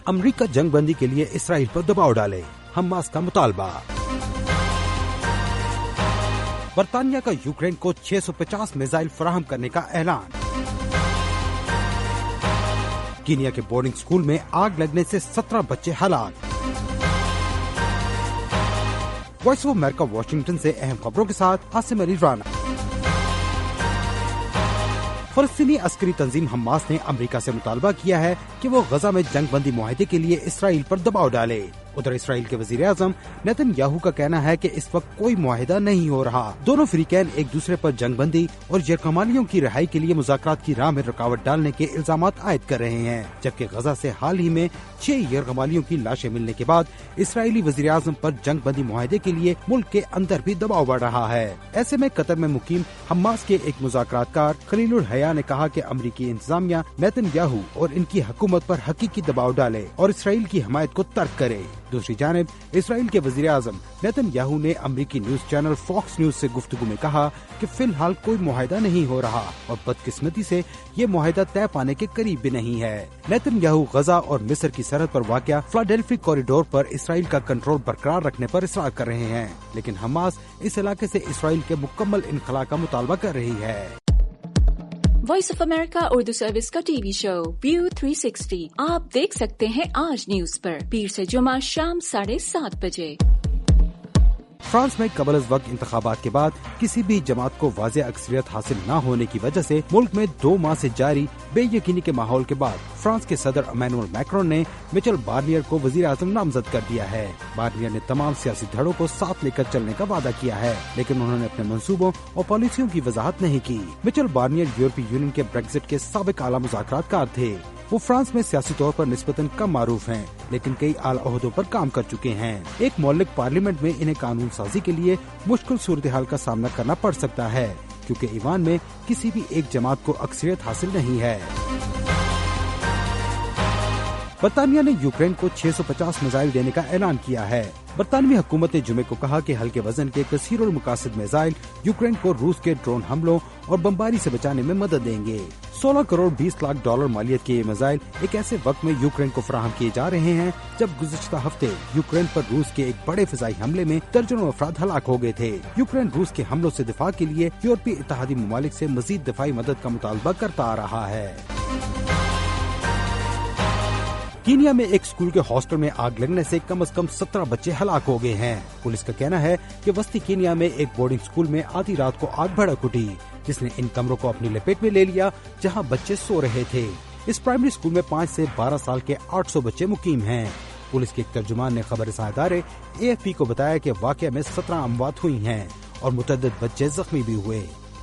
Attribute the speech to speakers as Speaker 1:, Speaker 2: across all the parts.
Speaker 1: अमरीका जंग बंदी के लिए इसराइल पर दबाव डाले, हमास का मुतालबा। बर्तानिया का यूक्रेन को 650 मिसाइल फराहम करने का ऐलान। कीनिया के बोर्डिंग स्कूल में आग लगने से 17 बच्चे हलाक। वॉइस ऑफ अमेरिका वाशिंगटन से अहम खबरों के साथ आसिम अली राना। फलस्तीनी अस्करी तंजीम हमास ने अमेरिका से मुतालबा किया है कि वो गजा में जंग बंदी मुआहदे के लिए इसराइल पर दबाव डाले। उधर इसराइल के वजीर आजम नेतन्याहू का कहना है कि इस वक्त कोई मुआहिदा नहीं हो रहा। दोनों फरीकैन एक दूसरे पर जंग बंदी और यरगमालियों की रिहाई के लिए मुज़ाकरात की राह में रुकावट डालने के इल्जामात आयद कर रहे हैं, जबकि गजा से हाल ही में 6 यरगमालियों की लाशें मिलने के बाद इसराइली वजीर आजम पर जंग बंदी मुआहिदे के लिए मुल्क के अंदर भी दबाव बढ़ रहा है। ऐसे में कतर में मुकीम हमास के एक मुज़ाकरातकार खलीलुल हया ने कहा कि अमरीकी इंतजामिया नेतन्याहू और इनकी हुकूमत पर हकीकी दबाव डाले और इसराइल की हमायत को तर्क करे। दूसरी जानिब इसराइल के वजीर आजम नेतन्याहू ने अमरीकी न्यूज चैनल फॉक्स न्यूज से गुफ्तगू में कहा कि फिलहाल कोई मुआहिदा नहीं हो रहा और बदकिस्मती से ये मुआहिदा तय पाने के करीब भी नहीं है। नेतन्याहू गजा और मिस्र की सरहद पर वाक़या फिलाडेल्फी कॉरिडोर पर इसराइल का कंट्रोल बरकरार रखने पर इसरार कर रहे हैं, लेकिन हमास इस इलाके से इसराइल के मुकम्मल इनखला का मुतालबा कर रही है।
Speaker 2: Voice of America Urdu service का टीवी शो व्यू 360 आप देख सकते हैं आज न्यूज पर, पीर से जुमा शाम 7:30 बजे।
Speaker 1: फ्रांस में कबल अज़ वक्त इंतखाबात के बाद किसी भी जमात को वाज़ेह अक्सरियत हासिल न होने की वजह से मुल्क में 2 माह से जारी बेयकीनी के माहौल के बाद फ्रांस के सदर इमैनुअल मैक्रोन ने मिचेल बार्नियर को वजीर आज़म नामजद कर दिया है। बार्नियर ने तमाम सियासी धड़ों को साथ लेकर चलने का वादा किया है, लेकिन उन्होंने अपने मंसूबों और पॉलिसियों की वजाहत नहीं की। मिचेल बार्नियर यूरोपीय यूनियन के ब्रेक्जिट के साबिक आला मुज़ाकरातकार थे। वो फ्रांस में सियासी तौर पर निस्बतन कम मारूफ हैं, लेकिन कई आला ओहदों पर काम कर चुके हैं। एक मौलिक पार्लियामेंट में इन्हें कानून साजी के लिए मुश्किल सूरत हाल का सामना करना पड़ सकता है, क्योंकि ईवान में किसी भी एक जमात को अक्सरियत हासिल नहीं है। बर्तानिया ने यूक्रेन को 650 मिसाइल देने का ऐलान किया है। बरतानवी हुकूमत ने जुमे को कहा कि हल्के वजन के कसीरुल मुकासिद मिसाइल यूक्रेन को रूस के ड्रोन हमलों और बमबारी से बचाने में मदद देंगे। 16 करोड़ 20 लाख डॉलर मालियत के ये मिसाइल एक ऐसे वक्त में यूक्रेन को फराहम किए जा रहे हैं जब गुज़िश्ता हफ्ते यूक्रेन पर रूस के एक बड़े फिजाई हमले में दर्जनों अफराद हलाक हो गए थे। यूक्रेन रूस के हमलों से दिफा के लिए यूरोपीय इत्तेहादी ममालिक से मजीद दिफाई मदद का मुतालबा करता आ रहा है। कीनिया में एक स्कूल के हॉस्टल में आग लगने से कम 17 बच्चे हलाक हो गए हैं। पुलिस का कहना है कि वस्ती कीनिया में एक बोर्डिंग स्कूल में आधी रात को आग भड़क उठी, जिसने इन कमरों को अपनी लपेट में ले लिया जहां बच्चे सो रहे थे। इस प्राइमरी स्कूल में 5 से 12 साल के 800 बच्चे मुकीम हैं। पुलिस के एक तर्जुमान ने खबर रसां इदारे AFP को बताया कि वाक़या में 17 अमवात हुई हैं और मुतअद्दिद बच्चे जख्मी भी हुए।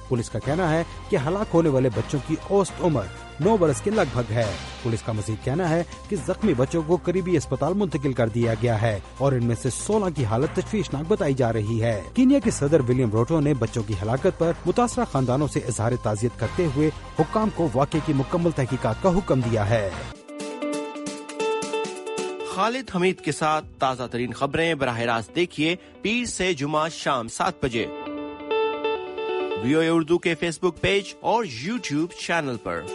Speaker 1: पुलिस का कहना है कि हलाक होने वाले बच्चों की औसत उम्र 9 बरस के लगभग है। पुलिस का मज़ीद कहना है कि जख्मी बच्चों को करीबी अस्पताल मुंतकिल कर दिया गया है और इनमें से 16 की हालत तशवीशनाक बताई जा रही है। कीनिया के सदर विलियम रूटो ने बच्चों की हलाकत पर मुतासरा खानदानों से इजहार ताज़ियत करते हुए हुक्काम को वाक़े की मुकम्मल तहकीकात का हुक्म दिया है।
Speaker 3: खालिद हमीद के साथ ताज़ा तरीन खबरें बराह रास्त देखिए पीर से जुमा शाम 7 बजे VOA उर्दू के फेसबुक पेज और YouTube चैनल पर।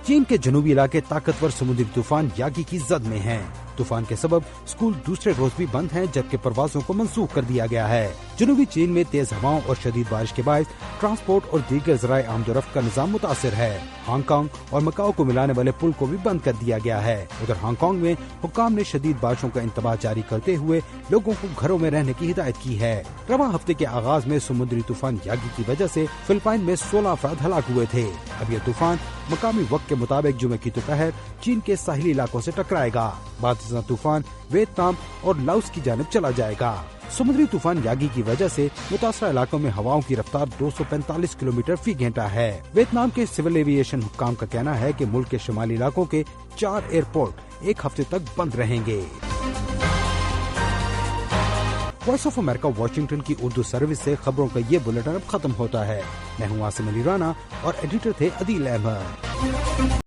Speaker 1: चीन के जनूबी इलाके ताकतवर समुद्री तूफान यागी की जद में हैं। तूफान के सबब स्कूल दूसरे रोज भी बंद हैं, जबकि परवाजों को मंसूख कर दिया गया है। जनूबी चीन में तेज हवाओं और शदीद बारिश के बायस ट्रांसपोर्ट और दीगर ज़राए आमदोरफ्त का निजाम मुतासिर है। हांगकांग और मकाओ को मिलाने वाले पुल को भी बंद कर दिया गया है। उधर हांगकांग में हुक्काम ने शदीद बारिशों का इंतबाह जारी करते हुए लोगों को घरों में रहने की हिदायत की है। रवां हफ्ते के आगाज में समुद्री तूफान यागी की वजह से फिलिपाइन में 16 अफराद हलाक हुए थे। अब यह तूफान मकामी वक्त के मुताबिक जुमे की दोपहर चीन के साहिली इलाकों से टकराएगा। बाद तूफान वियतनाम और लाओस की जानिब चला जाएगा। समुद्री तूफान यागी की वजह से मुतासरा इलाकों में हवाओं की रफ्तार 245 किलोमीटर फी घंटा है। वियतनाम के सिविल एविएशन हुक्काम का कहना है कि मुल्क के शुमाली इलाकों के 4 एयरपोर्ट एक हफ्ते तक बंद रहेंगे। वॉइस ऑफ अमेरिका वाशिंगटन की उर्दू सर्विस से खबरों का ये बुलेटिन अब खत्म होता है। मैं हूँ आसिम अली राना और एडिटर थे अदील अहमद।